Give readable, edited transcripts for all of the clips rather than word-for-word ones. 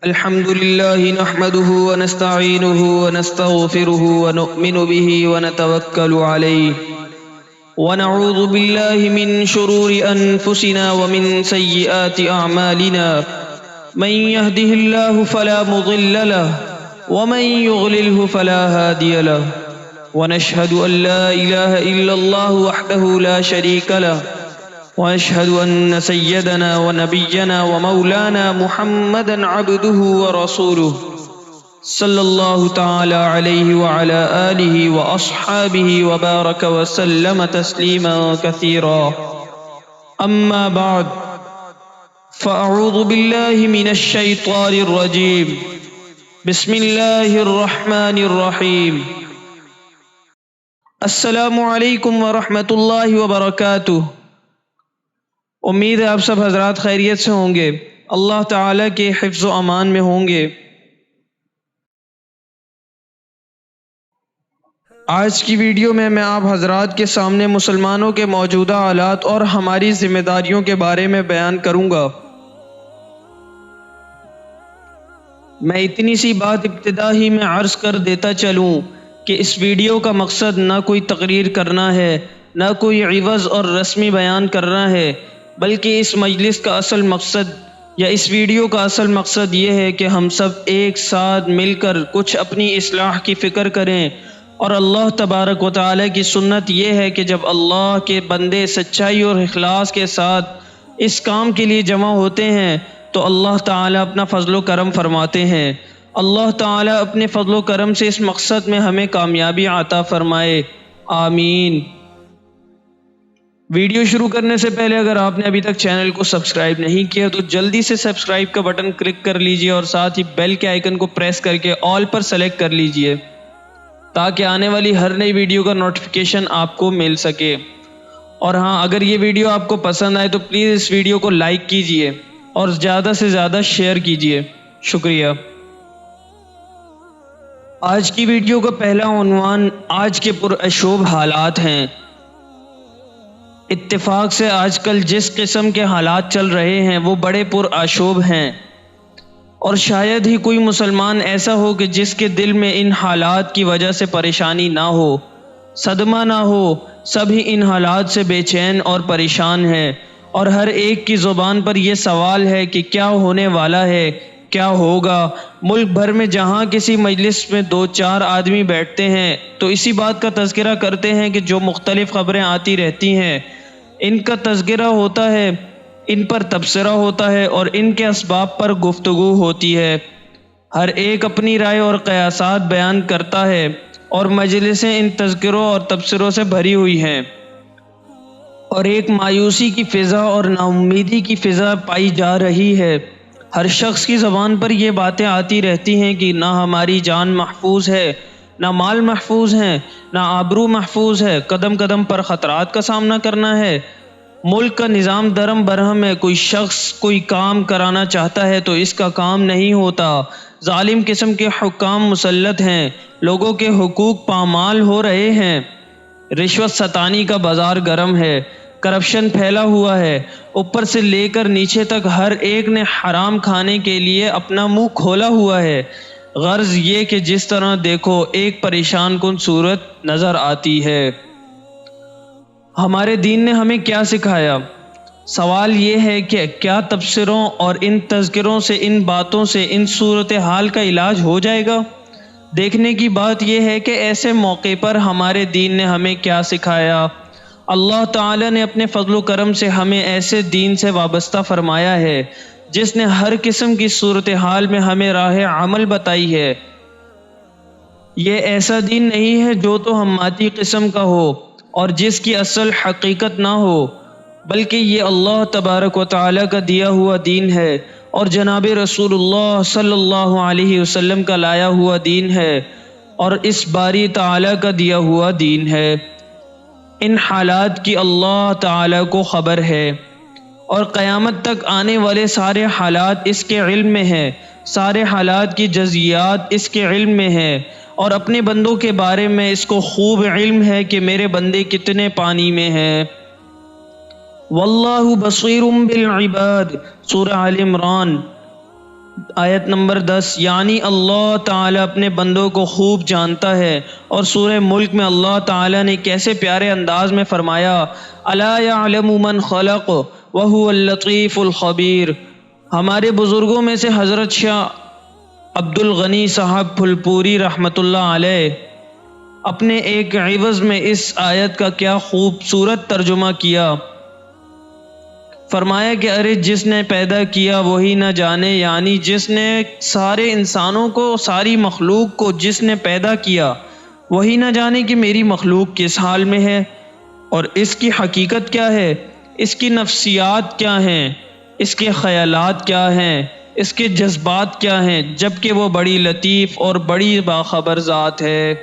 الحمد لله نحمده ونستعينه ونستغفره ونؤمن به ونتوكل عليه ونعوذ بالله من شرور أنفسنا ومن سيئات أعمالنا من يهده الله فلا مضل له ومن يضلله فلا هادي له ونشهد أن لا إله إلا الله وحده لا شريك له وأشهد أن سيدنا ونبينا ومولانا محمدا عبده ورسوله صلى الله تعالى عليه وعلى آله وأصحابه وبارك وسلم تسليما كثيرا أما بعد فأعوذ بالله من الشيطان الرجيم بسم الله الرحمن الرحيم السلام علیکم ورحمۃ اللہ وبرکاتہ۔ امید ہے آپ سب حضرات خیریت سے ہوں گے، اللہ تعالیٰ کے حفظ و امان میں ہوں گے۔ آج کی ویڈیو میں آپ حضرات کے سامنے مسلمانوں کے موجودہ حالات اور ہماری ذمہ داریوں کے بارے میں بیان کروں گا۔ میں اتنی سی بات ابتدا ہی میں عرض کر دیتا چلوں کہ اس ویڈیو کا مقصد نہ کوئی تقریر کرنا ہے، نہ کوئی عوض اور رسمی بیان کرنا ہے، بلکہ اس مجلس کا اصل مقصد یا اس ویڈیو کا اصل مقصد یہ ہے کہ ہم سب ایک ساتھ مل کر کچھ اپنی اصلاح کی فکر کریں۔ اور اللہ تبارک و تعالیٰ کی سنت یہ ہے کہ جب اللہ کے بندے سچائی اور اخلاص کے ساتھ اس کام کے لیے جمع ہوتے ہیں تو اللہ تعالیٰ اپنا فضل و کرم فرماتے ہیں۔ اللہ تعالیٰ اپنے فضل و کرم سے اس مقصد میں ہمیں کامیابی عطا فرمائے، آمین۔ ویڈیو شروع کرنے سے پہلے اگر آپ نے ابھی تک چینل کو سبسکرائب نہیں کیا تو جلدی سے سبسکرائب کا بٹن کلک کر لیجئے اور ساتھ ہی بیل کے آئیکن کو پریس کر کے آل پر سلیکٹ کر لیجئے تاکہ آنے والی ہر نئی ویڈیو کا نوٹیفیکیشن آپ کو مل سکے۔ اور ہاں، اگر یہ ویڈیو آپ کو پسند آئے تو پلیز اس ویڈیو کو لائک کیجئے اور زیادہ سے زیادہ شیئر کیجئے، شکریہ۔ آج کی ویڈیو کا پہلا عنوان آج کے پرعشوب حالات ہیں۔ اتفاق سے آج کل جس قسم کے حالات چل رہے ہیں وہ بڑے پرعشوب ہیں، اور شاید ہی کوئی مسلمان ایسا ہو کہ جس کے دل میں ان حالات کی وجہ سے پریشانی نہ ہو، صدمہ نہ ہو۔ سبھی ان حالات سے بے چین اور پریشان ہیں، اور ہر ایک کی زبان پر یہ سوال ہے کہ کیا ہونے والا ہے، کیا ہوگا۔ ملک بھر میں جہاں کسی مجلس میں 2-4 آدمی بیٹھتے ہیں تو اسی بات کا تذکرہ کرتے ہیں کہ جو مختلف خبریں آتی رہتی ہیں ان کا تذکرہ ہوتا ہے، ان پر تبصرہ ہوتا ہے اور ان کے اسباب پر گفتگو ہوتی ہے۔ ہر ایک اپنی رائے اور قیاسات بیان کرتا ہے اور مجلسیں ان تذکروں اور تبصروں سے بھری ہوئی ہیں، اور ایک مایوسی کی فضا اور ناامیدی کی فضا پائی جا رہی ہے۔ ہر شخص کی زبان پر یہ باتیں آتی رہتی ہیں کہ نہ ہماری جان محفوظ ہے، نہ مال محفوظ ہے، نہ آبرو محفوظ ہے، قدم قدم پر خطرات کا سامنا کرنا ہے، ملک کا نظام درہم برہم ہے، کوئی شخص کوئی کام کرانا چاہتا ہے تو اس کا کام نہیں ہوتا، ظالم قسم کے حکام مسلط ہیں، لوگوں کے حقوق پامال ہو رہے ہیں، رشوت ستانی کا بازار گرم ہے، کرپشن پھیلا ہوا ہے، اوپر سے لے کر نیچے تک ہر ایک نے حرام کھانے کے لیے اپنا منہ کھولا ہوا ہے۔ غرض یہ کہ جس طرح دیکھو ایک پریشان کن صورت نظر آتی ہے۔ ہمارے دین نے ہمیں کیا سکھایا؟ سوال یہ ہے کہ کیا تبصروں اور ان تذکروں سے، ان باتوں سے ان صورتحال کا علاج ہو جائے گا؟ دیکھنے کی بات یہ ہے کہ ایسے موقع پر ہمارے دین نے ہمیں کیا سکھایا۔ اللہ تعالیٰ نے اپنے فضل و کرم سے ہمیں ایسے دین سے وابستہ فرمایا ہے جس نے ہر قسم کی صورتحال میں ہمیں راہ عمل بتائی ہے۔ یہ ایسا دین نہیں ہے جو تو ہماتی قسم کا ہو اور جس کی اصل حقیقت نہ ہو، بلکہ یہ اللہ تبارک و تعالیٰ کا دیا ہوا دین ہے اور جناب رسول اللہ صلی اللہ علیہ وسلم کا لایا ہوا دین ہے، اور اس باری تعالیٰ کا دیا ہوا دین ہے۔ ان حالات کی اللہ تعالیٰ کو خبر ہے، اور قیامت تک آنے والے سارے حالات اس کے علم میں ہیں، سارے حالات کی جزیات اس کے علم میں ہیں، اور اپنے بندوں کے بارے میں اس کو خوب علم ہے کہ میرے بندے کتنے پانی میں ہیں۔ واللہ بصیر بالعباد، سورہ آل عمران۔ آیت نمبر 10، یعنی اللہ تعالیٰ اپنے بندوں کو خوب جانتا ہے۔ اور سورہ ملک میں اللہ تعالیٰ نے کیسے پیارے انداز میں فرمایا، الا یعلم من خلق وہو اللطیف الخبیر۔ ہمارے بزرگوں میں سے حضرت شاہ عبد الغنی صاحب پھلپوری رحمۃ اللہ علیہ اپنے ایک عوض میں اس آیت کا کیا خوبصورت ترجمہ کیا۔ فرمایا کہ ارے جس نے پیدا کیا وہی نہ جانے، یعنی جس نے سارے انسانوں کو، ساری مخلوق کو جس نے پیدا کیا وہی نہ جانے کہ میری مخلوق کس حال میں ہے اور اس کی حقیقت کیا ہے، اس کی نفسیات کیا ہیں، اس کے خیالات کیا ہیں، اس کے جذبات کیا ہیں، جبکہ وہ بڑی لطیف اور بڑی باخبر ذات ہے۔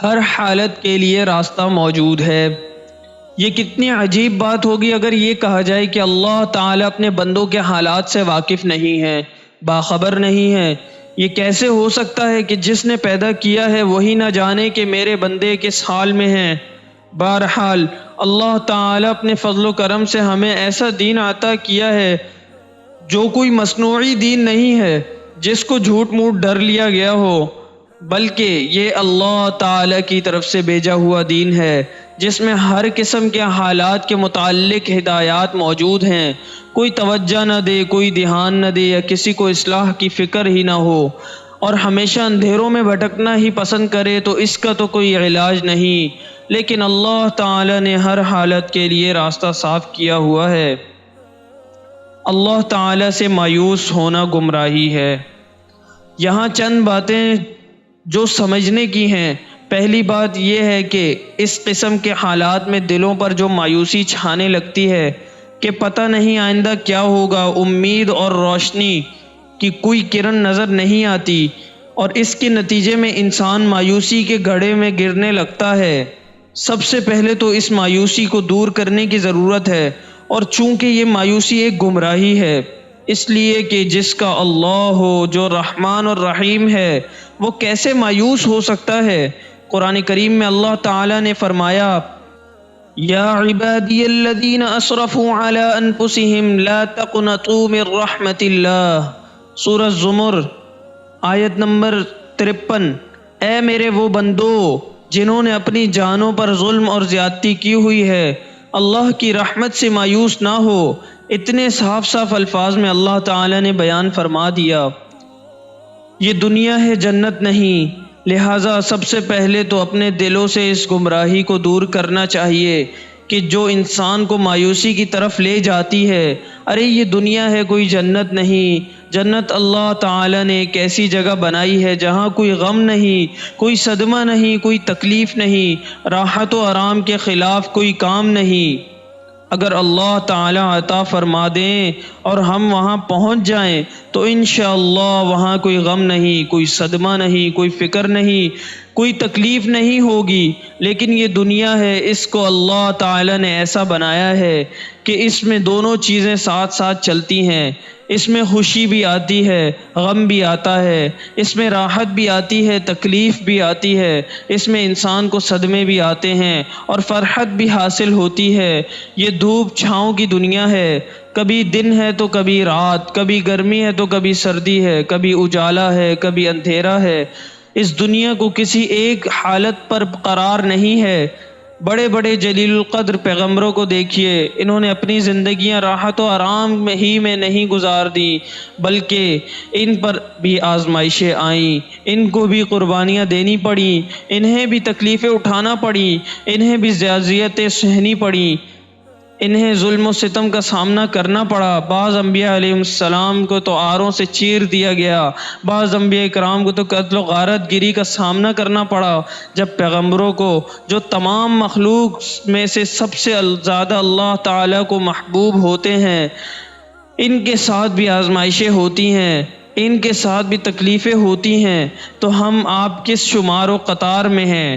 ہر حالت کے لیے راستہ موجود ہے۔ یہ کتنی عجیب بات ہوگی اگر یہ کہا جائے کہ اللہ تعالیٰ اپنے بندوں کے حالات سے واقف نہیں ہے، باخبر نہیں ہے۔ یہ کیسے ہو سکتا ہے کہ جس نے پیدا کیا ہے وہی نہ جانے کہ میرے بندے کس حال میں ہیں؟ بہرحال اللہ تعالیٰ اپنے فضل و کرم سے ہمیں ایسا دین عطا کیا ہے جو کوئی مصنوعی دین نہیں ہے جس کو جھوٹ موٹ ڈر لیا گیا ہو، بلکہ یہ اللہ تعالیٰ کی طرف سے بھیجا ہوا دین ہے جس میں ہر قسم کے حالات کے متعلق ہدایات موجود ہیں۔ کوئی توجہ نہ دے، کوئی دھیان نہ دے یا کسی کو اصلاح کی فکر ہی نہ ہو اور ہمیشہ اندھیروں میں بھٹکنا ہی پسند کرے تو اس کا تو کوئی علاج نہیں، لیکن اللہ تعالیٰ نے ہر حالت کے لیے راستہ صاف کیا ہوا ہے۔ اللہ تعالیٰ سے مایوس ہونا گمراہی ہے۔ یہاں چند باتیں جو سمجھنے کی ہیں۔ پہلی بات یہ ہے کہ اس قسم کے حالات میں دلوں پر جو مایوسی چھانے لگتی ہے کہ پتہ نہیں آئندہ کیا ہوگا، امید اور روشنی کی کوئی کرن نظر نہیں آتی اور اس کے نتیجے میں انسان مایوسی کے گڑھے میں گرنے لگتا ہے۔ سب سے پہلے تو اس مایوسی کو دور کرنے کی ضرورت ہے، اور چونکہ یہ مایوسی ایک گمراہی ہے اس لیے کہ جس کا اللہ ہو، جو رحمان اور رحیم ہے، وہ کیسے مایوس ہو سکتا ہے؟ قرآن کریم میں اللہ تعالیٰ نے فرمایا، یا عبادی الذین اسرفوا علی انفسہم لا تقنطوا من رحمت اللہ، سورہ زمر آیت نمبر 53۔ اے میرے وہ بندو جنہوں نے اپنی جانوں پر ظلم اور زیادتی کی ہوئی ہے، اللہ کی رحمت سے مایوس نہ ہو۔ اتنے صاف صاف الفاظ میں اللہ تعالیٰ نے بیان فرما دیا۔ یہ دنیا ہے، جنت نہیں، لہٰذا سب سے پہلے تو اپنے دلوں سے اس گمراہی کو دور کرنا چاہیے کہ جو انسان کو مایوسی کی طرف لے جاتی ہے۔ ارے یہ دنیا ہے، کوئی جنت نہیں۔ جنت اللہ تعالیٰ نے ایک ایسی جگہ بنائی ہے جہاں کوئی غم نہیں، کوئی صدمہ نہیں، کوئی تکلیف نہیں، راحت و آرام کے خلاف کوئی کام نہیں۔ اگر اللہ تعالیٰ عطا فرما دیں اور ہم وہاں پہنچ جائیں تو انشاءاللہ وہاں کوئی غم نہیں، کوئی صدمہ نہیں، کوئی فکر نہیں، کوئی تکلیف نہیں ہوگی۔ لیکن یہ دنیا ہے، اس کو اللہ تعالیٰ نے ایسا بنایا ہے کہ اس میں دونوں چیزیں ساتھ ساتھ چلتی ہیں۔ اس میں خوشی بھی آتی ہے، غم بھی آتا ہے، اس میں راحت بھی آتی ہے، تکلیف بھی آتی ہے، اس میں انسان کو صدمے بھی آتے ہیں اور فرحت بھی حاصل ہوتی ہے۔ یہ دھوپ چھاؤں کی دنیا ہے، کبھی دن ہے تو کبھی رات، کبھی گرمی ہے تو کبھی سردی ہے، کبھی اجالا ہے، کبھی اندھیرا ہے۔ اس دنیا کو کسی ایک حالت پر قرار نہیں ہے۔ بڑے بڑے جلیل القدر پیغمبروں کو دیکھیے، انہوں نے اپنی زندگیاں راحت و آرام میں نہیں گزار دی، بلکہ ان پر بھی آزمائشیں آئیں، ان کو بھی قربانیاں دینی پڑیں، انہیں بھی تکلیفیں اٹھانا پڑیں، انہیں بھی اذیتیں سہنی پڑیں، انہیں ظلم و ستم کا سامنا کرنا پڑا۔ بعض انبیاء علیہ السلام کو تو آروں سے چیر دیا گیا، بعض انبیاء کرام کو تو قتل و غارت گری کا سامنا کرنا پڑا۔ جب پیغمبروں کو، جو تمام مخلوق میں سے سب سے زیادہ اللہ تعالیٰ کو محبوب ہوتے ہیں، ان کے ساتھ بھی آزمائشیں ہوتی ہیں، ان کے ساتھ بھی تکلیفیں ہوتی ہیں، تو ہم آپ کس شمار و قطار میں ہیں؟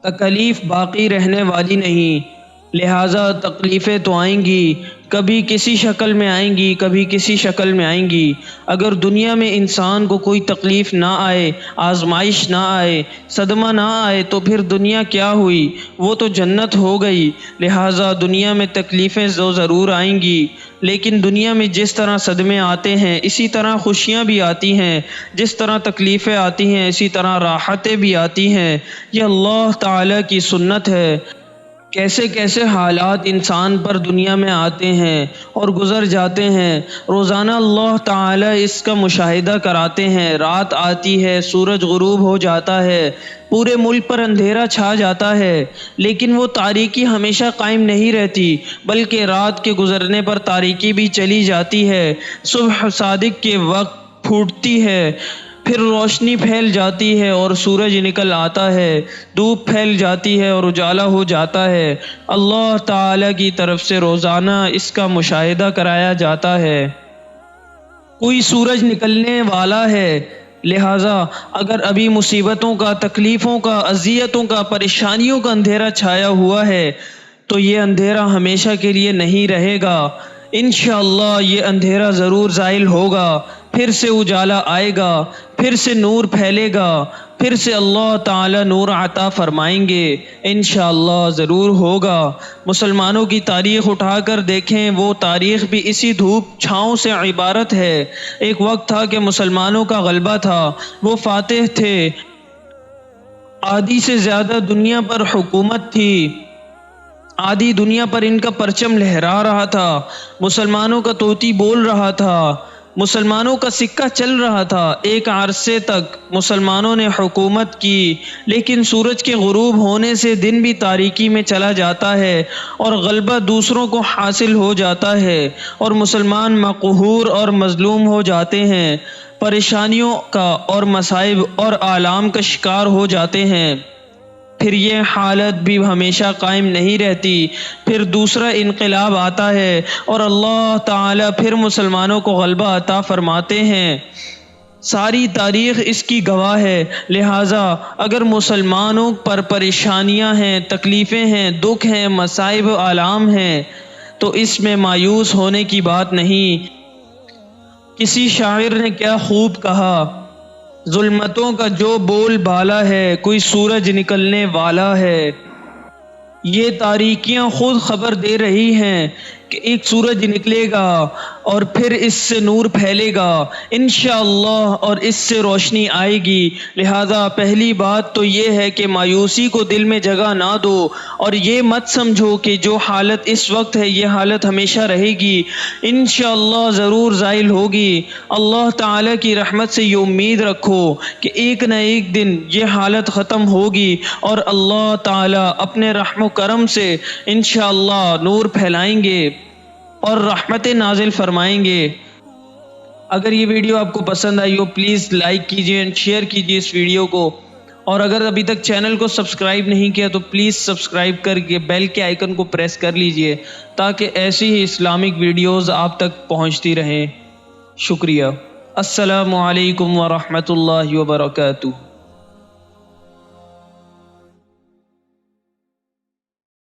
تکلیف باقی رہنے والی نہیں، لہٰذا تکلیفیں تو آئیں گی، کبھی کسی شکل میں آئیں گی، کبھی کسی شکل میں آئیں گی۔ اگر دنیا میں انسان کو کوئی تکلیف نہ آئے، آزمائش نہ آئے، صدمہ نہ آئے تو پھر دنیا کیا ہوئی؟ وہ تو جنت ہو گئی۔ لہٰذا دنیا میں تکلیفیں ضرور آئیں گی، لیکن دنیا میں جس طرح صدمے آتے ہیں اسی طرح خوشیاں بھی آتی ہیں، جس طرح تکلیفیں آتی ہیں اسی طرح راحتیں بھی آتی ہیں۔ یہ اللہ تعالیٰ کی سنت ہے۔ کیسے کیسے حالات انسان پر دنیا میں آتے ہیں اور گزر جاتے ہیں، روزانہ اللہ تعالیٰ اس کا مشاہدہ کراتے ہیں۔ رات آتی ہے، سورج غروب ہو جاتا ہے، پورے ملک پر اندھیرا چھا جاتا ہے، لیکن وہ تاریکی ہمیشہ قائم نہیں رہتی، بلکہ رات کے گزرنے پر تاریکی بھی چلی جاتی ہے۔ صبح صادق کے وقت پھوٹتی ہے، پھر روشنی پھیل جاتی ہے اور سورج نکل آتا ہے، دھوپ پھیل جاتی ہے اور اجالا ہو جاتا ہے۔ اللہ تعالیٰ کی طرف سے روزانہ اس کا مشاہدہ کرایا جاتا ہے۔ کوئی سورج نکلنے والا ہے، لہٰذا اگر ابھی مصیبتوں کا، تکلیفوں کا، اذیتوں کا، پریشانیوں کا اندھیرا چھایا ہوا ہے تو یہ اندھیرا ہمیشہ کے لیے نہیں رہے گا۔ انشاءاللہ یہ اندھیرا ضرور زائل ہوگا، پھر سے اجالا آئے گا، پھر سے نور پھیلے گا، پھر سے اللہ تعالیٰ نور عطا فرمائیں گے، انشاءاللہ ضرور ہوگا۔ مسلمانوں کی تاریخ اٹھا کر دیکھیں، وہ تاریخ بھی اسی دھوپ چھاؤں سے عبارت ہے۔ ایک وقت تھا کہ مسلمانوں کا غلبہ تھا، وہ فاتح تھے، آدھی سے زیادہ دنیا پر حکومت تھی، آدھی دنیا پر ان کا پرچم لہرا رہا تھا، مسلمانوں کا طوطی بول رہا تھا، مسلمانوں کا سکہ چل رہا تھا۔ ایک عرصے تک مسلمانوں نے حکومت کی، لیکن سورج کے غروب ہونے سے دن بھی تاریکی میں چلا جاتا ہے اور غلبہ دوسروں کو حاصل ہو جاتا ہے اور مسلمان مقہور اور مظلوم ہو جاتے ہیں، پریشانیوں کا اور مصائب اور آلام کا شکار ہو جاتے ہیں۔ پھر یہ حالت بھی ہمیشہ قائم نہیں رہتی، پھر دوسرا انقلاب آتا ہے اور اللہ تعالیٰ پھر مسلمانوں کو غلبہ عطا فرماتے ہیں۔ ساری تاریخ اس کی گواہ ہے۔ لہٰذا اگر مسلمانوں پر پریشانیاں ہیں، تکلیفیں ہیں، دکھ ہیں، مصائب و آلام ہیں تو اس میں مایوس ہونے کی بات نہیں۔ کسی شاعر نے کیا خوب کہا، ظلمتوں کا جو بول بالا ہے، کوئی سورج نکلنے والا ہے۔ یہ تاریکیاں خود خبر دے رہی ہیں کہ ایک سورج نکلے گا اور پھر اس سے نور پھیلے گا انشاءاللہ، اور اس سے روشنی آئے گی۔ لہذا پہلی بات تو یہ ہے کہ مایوسی کو دل میں جگہ نہ دو اور یہ مت سمجھو کہ جو حالت اس وقت ہے یہ حالت ہمیشہ رہے گی، انشاءاللہ ضرور زائل ہوگی۔ اللہ تعالیٰ کی رحمت سے یہ امید رکھو کہ ایک نہ ایک دن یہ حالت ختم ہوگی اور اللہ تعالیٰ اپنے رحم و کرم سے انشاءاللہ نور پھیلائیں گے اور رحمتیں نازل فرمائیں گے۔ اگر یہ ویڈیو آپ کو پسند آئی ہو پلیز لائک کیجئے، شیئر کیجئے اس ویڈیو کو، اور اگر ابھی تک چینل کو سبسکرائب نہیں کیا تو پلیز سبسکرائب کر کے بیل کے آئیکن کو پریس کر لیجئے تاکہ ایسی ہی اسلامک ویڈیوز آپ تک پہنچتی رہیں۔ شکریہ۔ السلام علیکم ورحمۃ اللہ وبرکاتہ۔